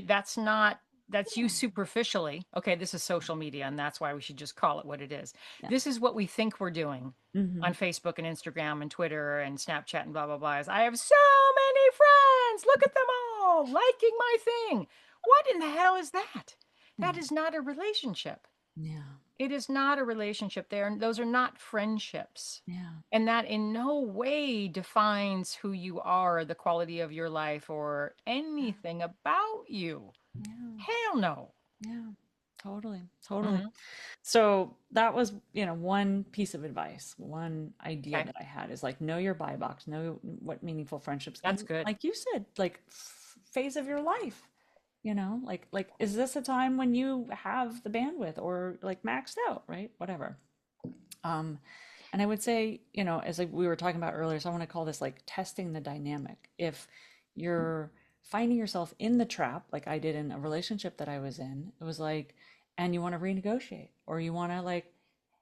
that's not, that's you Yeah. superficially. Okay, this is social media, and that's why we should just call it what it is. Yeah. This is what we think we're doing Hmm. on Facebook and Instagram and Twitter and Snapchat and blah, blah, blah. Is I have so many friends. Look at them all liking my thing. What in the hell is that? That Yeah. is not a relationship. Yeah. It is not a relationship there. And those are not friendships. Yeah. And that in no way defines who you are, the quality of your life, or anything about you. Yeah. Hell no. Yeah. Totally. Totally. Hmm. So that was, one piece of advice, one idea Okay. that I had is like know your buy box, know what meaningful friendships, That's and good. like you said, like phase of your life, like is this a time when you have the bandwidth or like maxed out, right? Whatever. Um, and I would say, as like we were talking about earlier, so I want to call this like testing the dynamic. If you're finding yourself in the trap, like I did in a relationship that I was in, it was like, and you want to renegotiate, or you want to like,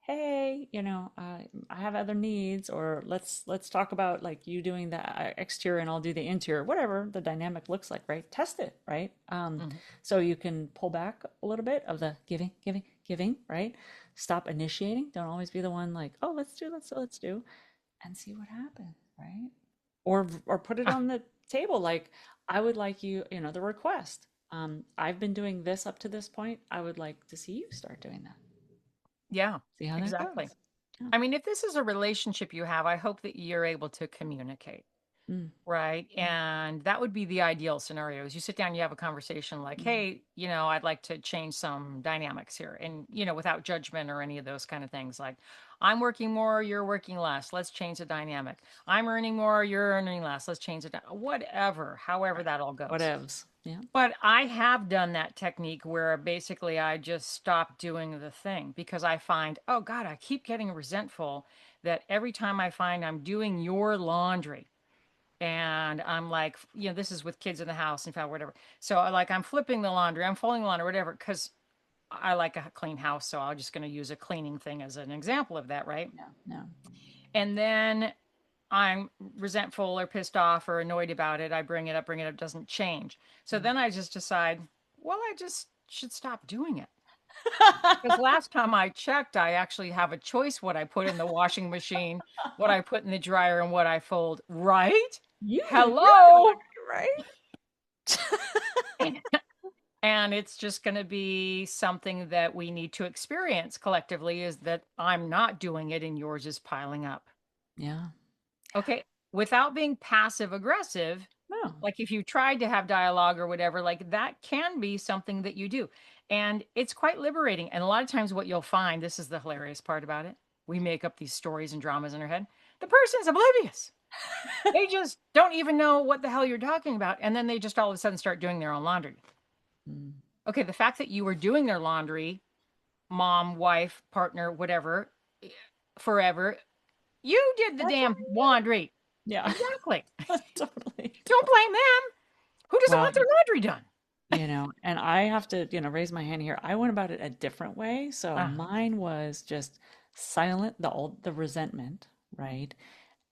hey, I have other needs, or let's talk about like you doing the exterior and I'll do the interior, whatever the dynamic looks like, right? Test it, right? Hmm. So you can pull back a little bit of the giving, giving, giving, right? Stop initiating. Don't always be the one like, oh, let's do, and see what happens, right? Or put it Ah, on the table like, I would like you, the request. I've been doing this up to this point. I would like to see you start doing that. yeah, See how that exactly. goes. Yeah. I mean, if this is a relationship you have, I hope that you're able to communicate. Mm, Right. mm, And that would be the ideal scenario is you sit down, you have a conversation like, mm. hey, I'd like to change some dynamics here. And, without judgment or any of those kind of things. Like, I'm working more, you're working less. Let's change the dynamic. I'm earning more, you're earning less. Let's change it. Whatever, however Right. that all goes. Whatevs. Yeah. But I have done that technique where basically I just stop doing the thing because I find, oh God, I keep getting resentful that every time I find I'm doing your laundry and I'm like, this is with kids in the house and whatever. So like I'm flipping the laundry, I'm folding the laundry, whatever, because I like a clean house. So I'm just going to use a cleaning thing as an example of that, right? No, no. And then I'm resentful or pissed off or annoyed about it. I bring it up, doesn't change. So Mm. then I just decide, well, I just should stop doing it. Because last time I checked, I actually have a choice what I put in the washing machine, what I put in the dryer, and what I fold, right? You do your Hello. laundry, right? And it's just going to be something that we need to experience collectively is that I'm not doing it and yours is piling up. Yeah. Okay. Without being passive aggressive, No. like if you tried to have dialogue or whatever, like that can be something that you do. And it's quite liberating. And a lot of times, what you'll find this is the hilarious part about it. We make up these stories and dramas in our head. The person's oblivious. They just don't even know what the hell you're talking about. And then they just all of a sudden start doing their own laundry. Mm. Okay, the fact that you were doing their laundry, mom, wife, partner, whatever, forever, you did the That's what damn I do. laundry. Yeah. Exactly. Totally. Don't blame them. Who doesn't Well, want their laundry done? and I have to, raise my hand here. I went about it a different way. So Uh, mine was just silent the resentment, right?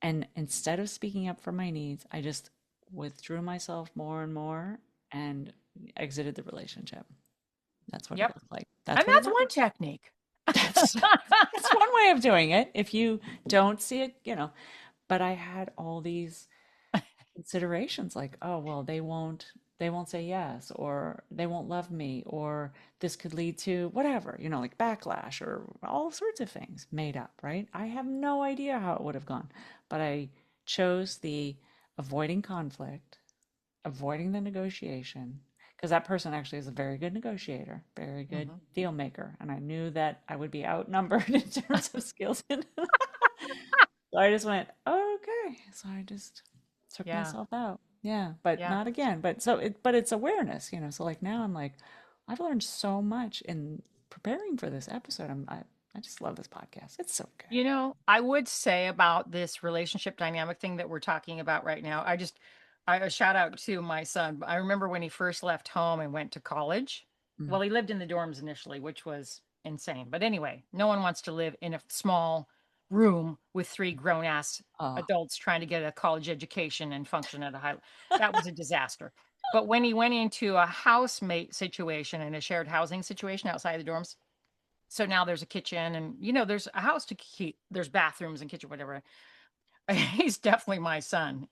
And instead of speaking up for my needs, I just withdrew myself more and more and exited the relationship. That's what it yep. looked like. And That's what it that's looked one like. technique. That's that's one way of doing it. If you don't see it, but I had all these considerations like, oh, well, they won't say yes, or they won't love me, or this could lead to whatever, like backlash or all sorts of things made up, right? I have no idea how it would have gone, but I chose the avoiding conflict, avoiding the negotiation, because that person actually is a very good negotiator, very good Hmm. deal maker, and I knew that I would be outnumbered in terms of skills. So I just went, okay. So I just took Yeah. myself out. Yeah, but Yeah. not again. But it's awareness. So like now I'm like, I've learned so much in preparing for this episode. I just love this podcast. It's so good. I would say about this relationship dynamic thing that we're talking about right now, I a shout out to my son. I remember when he first left home and went to college. Mm. Well, he lived in the dorms initially, which was insane. But anyway, no one wants to live in a small room with three grown ass Oh, adults trying to get a college education and function at a high. That was a disaster. But when he went into a housemate situation and a shared housing situation outside the dorms, so now there's a kitchen and there's a house to keep, there's bathrooms and kitchen, whatever. He's definitely my son.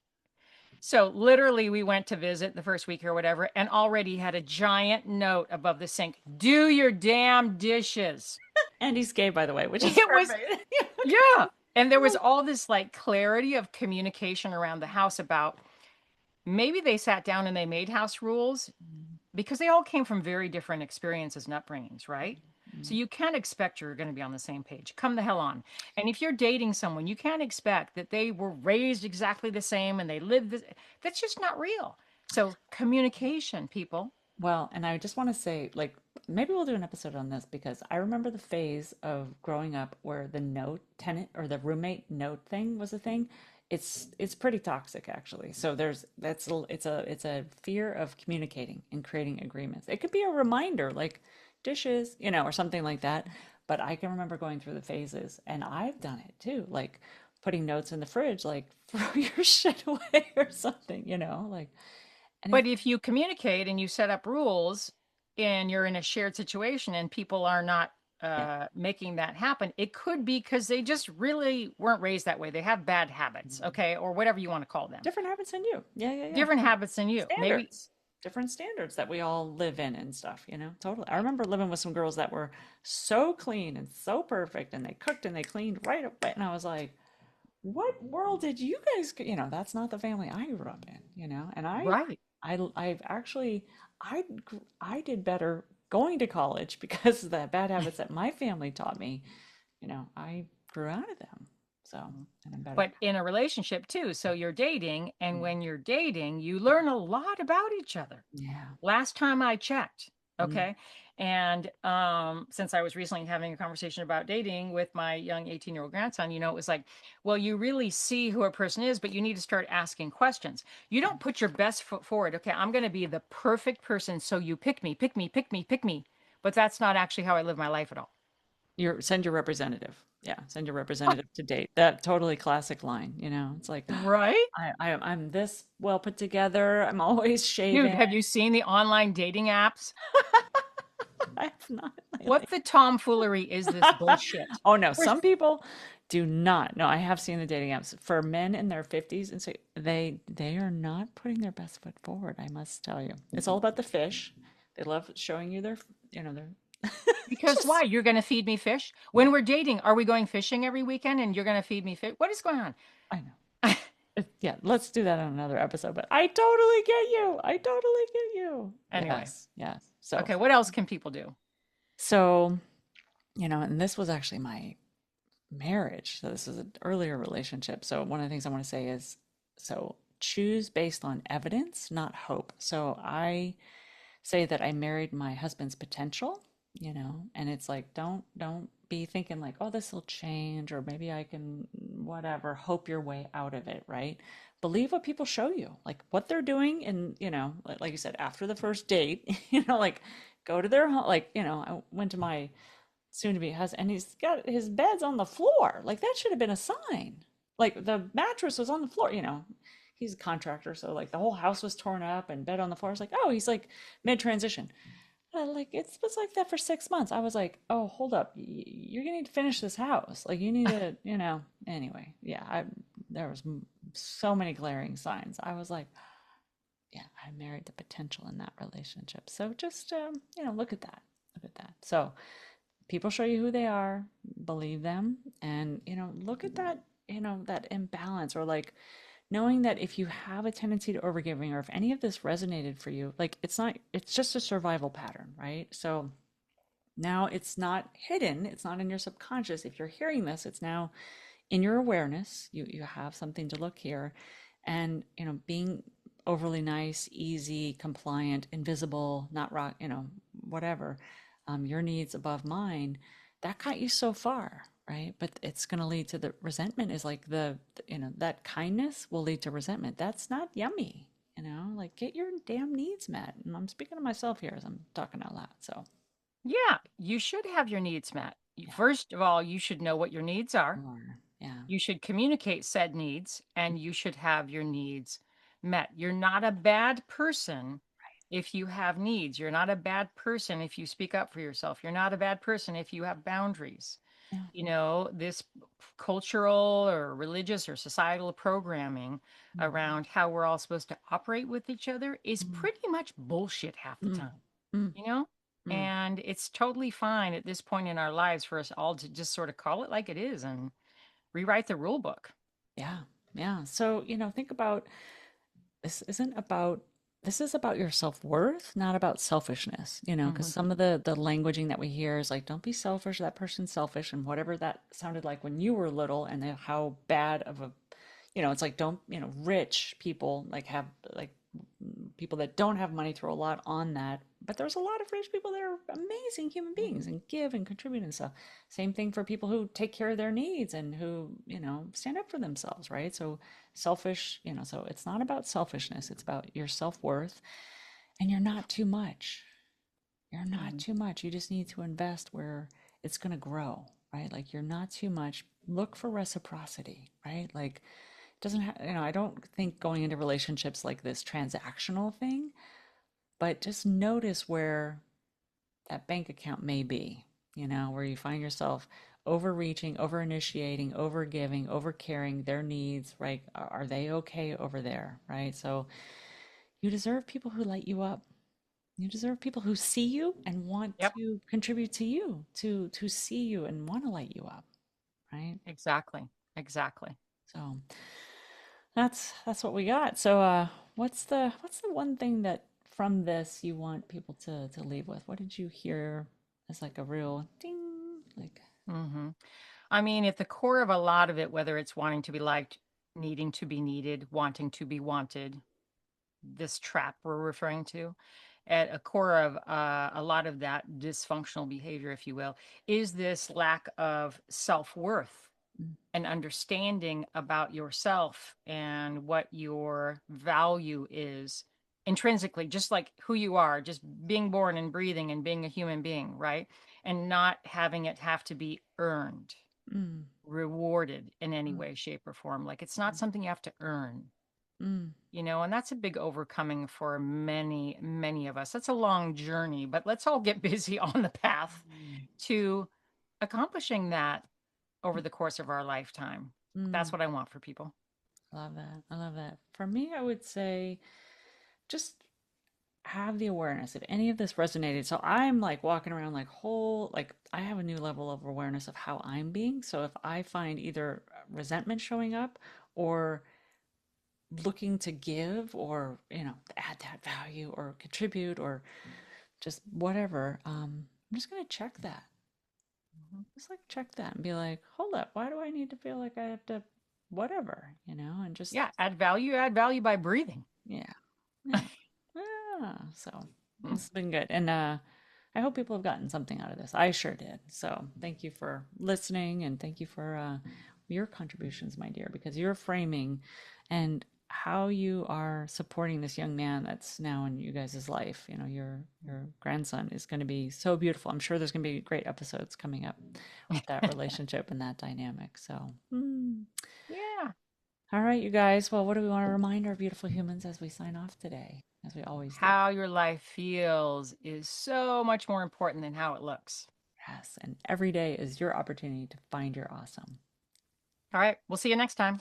So literally we went to visit the first week or whatever and already had a giant note above the sink, do your damn dishes. and he's gay, by the way, which is It was, perfect. yeah. And there was all this like clarity of communication around the house about maybe they sat down and they made house rules because they all came from very different experiences and upbringings, right? So you can't expect you're going to be on the same page. Come the hell on. And if you're dating someone, you can't expect that they were raised exactly the same and they live this. That's just not real. So communication, people. Well, and I just want to say, like, maybe we'll do an episode on this because I remember the phase of growing up where the note tenant or the roommate note thing was a thing. It's pretty toxic actually. So it's a fear of communicating and creating agreements. It could be a reminder like dishes, or something like that. But I can remember going through the phases and I've done it too, like putting notes in the fridge like throw your shit away or something, like and But if you communicate and you set up rules and you're in a shared situation and people are not yeah. making that happen, it could be because they just really weren't raised that way. They have bad habits, okay, or whatever you want to call them. Different habits than you. Yeah, yeah, yeah. Different habits than you. Maybe, Standards. Different standards that we all live in and stuff, totally. I remember living with some girls that were so clean and so perfect and they cooked and they cleaned right away. And I was like, what world did you guys, that's not the family I grew up in, and right. I've actually, I did better going to college because of the bad habits that my family taught me, I grew out of them. So, and I'm better. But in a relationship too. So you're dating, and Mm. when you're dating, you learn a lot about each other. Yeah. Last time I checked, Mm. okay? And since I was recently having a conversation about dating with my young 18-year-old grandson, it was like, well, you really see who a person is, but you need to start asking questions. You don't put your best foot forward. Okay, I'm going to be the perfect person, so you pick me, pick me, pick me, pick me. But that's not actually how I live my life at all. Send your representative. Yeah, send your representative to date. That totally classic line, It's like Right? I'm this well put together. I'm always Dude, shaving. have you seen the online dating apps? I have not What lately. the tomfoolery is this bullshit? Oh no, First, some people do not. No, I have seen the dating apps for men in their 50s and so they are not putting their best foot forward, I must tell you. It's all about the fish. They love showing you their because why? just You're going to feed me fish? When we're dating, are we going fishing every weekend and you're going to feed me fish? What is going on? I know. Yeah, let's do that on another episode, but I totally get you. I totally get you. Anyway, Yes, yes. So, okay, what else can people do? so, and this was actually my marriage. So this is an earlier relationship. So one of the things I want to say is, so choose based on evidence, not hope. So I say that I married my husband's potential, and it's like don't be thinking like, oh, this will change or maybe I can whatever, hope your way out of it, right? Believe what people show you, like what they're doing and, like you said, after the first date, like go to their home, like, I went to my soon to be husband and he's got his bed's on the floor. Like that should have been a sign. Like the mattress was on the floor, he's a contractor, so like the whole house was torn up and bed on the floor. It's like, oh, he's like mid transition. Like it was like that for 6 months. I was like, oh, hold up, you're gonna need to finish this house. Like you need to, anyway. Yeah, there was so many glaring signs. I was like, yeah, I married the potential in that relationship. So just, look at that. Look at that. So people show you who they are, believe them, and, look at that, that imbalance, or like knowing that if you have a tendency to overgiving, or if any of this resonated for you, like it's just a survival pattern, right? So now it's not hidden, it's not in your subconscious. If you're hearing this, it's now in your awareness. You have something to look here. And being overly nice, easy, compliant, invisible, not rock, whatever, your needs above mine, that got you so far, right? But it's going to lead to the resentment. Is like that kindness will lead to resentment. That's not yummy. Like, get your damn needs met. And I'm speaking to myself here as I'm talking out loud. So Yeah, you should have your needs met. yeah, First of all, you should know what your needs are. more, yeah. You should communicate said needs and you should have your needs met. You're not a bad person if you have needs. You're not a bad person if you speak up for yourself. You're not a bad person if you have boundaries. Yeah. This cultural or religious or societal programming Mm, around how we're all supposed to operate with each other is mm, pretty much bullshit half the mm, time, mm, you know? mm. And it's totally fine at this point in our lives for us all to just sort of call it like it is and rewrite the rule book. Yeah. Yeah. So, think about this isn't about this is about your self-worth, not about selfishness, because Mhm. some of the languaging that we hear is like, don't be selfish, that person's selfish, and whatever that sounded like when you were little, and then how bad of a, it's like, don't, rich people like have like people that don't have money throw a lot on that. But there's a lot of rich people that are amazing human beings and give and contribute and stuff. Same thing for people who take care of their needs and who, stand up for themselves, right? So selfish, so it's not about selfishness, it's about your self-worth. And you're not too much. You're not Mhm. too much. You just need to invest where it's going to grow, right? Like, you're not too much. Look for reciprocity, right? Like, doesn't have, I don't think going into relationships like this transactional thing, but just notice where that bank account may be, where you find yourself overreaching, over initiating, over giving, over caring their needs, right? Are they okay over there, right? So you deserve people who light you up. You deserve people who see you and want Yep, to contribute to you, to see you and want to light you up, right? exactly. Exactly. So that's what we got. So what's the one thing that from this you want people to leave with? What did you hear as like a real ding? Like, Mhm. I mean, at the core of a lot of it, whether it's wanting to be liked, needing to be needed, wanting to be wanted, this trap we're referring to, at a core of a lot of that dysfunctional behavior, if you will, is this lack of self worth mm, and understanding about yourself and what your value is intrinsically, just like who you are, just being born and breathing and being a human being, right? And not having it have to be earned, mm, rewarded in any mm, way, shape, or form. Like it's not something you have to earn, mm, and that's a big overcoming for many, many of us. That's a long journey, but let's all get busy on the path mm, to accomplishing that over the course of our lifetime. That's mm. what I want for people. I love that. I love that. For me, I would say just have the awareness if any of this resonated. So I'm like walking around like whole, like I have a new level of awareness of how I'm being. So if I find either resentment showing up or looking to give or, add that value or contribute or just whatever, I'm just going to check that. Mhm. Just like check that and be like, hold up, why do I need to feel like I have to whatever, and just, Yeah, add value by breathing. yeah. Yeah. Yeah. So this has been good. And I hope people have gotten something out of this. I sure did. So thank you for listening and thank you for your contributions, my dear, because you're framing and how you are supporting this young man that's now in you guys' life. Your grandson is going to be so beautiful. I'm sure there's going to be great episodes coming up with that relationship and that dynamic. So, Yeah. all right, you guys. Well, what do we want to remind our beautiful humans as we sign off today, as we always do? How your life feels is so much more important than how it looks. Yes, and every day is your opportunity to find your awesome. All right, we'll see you next time.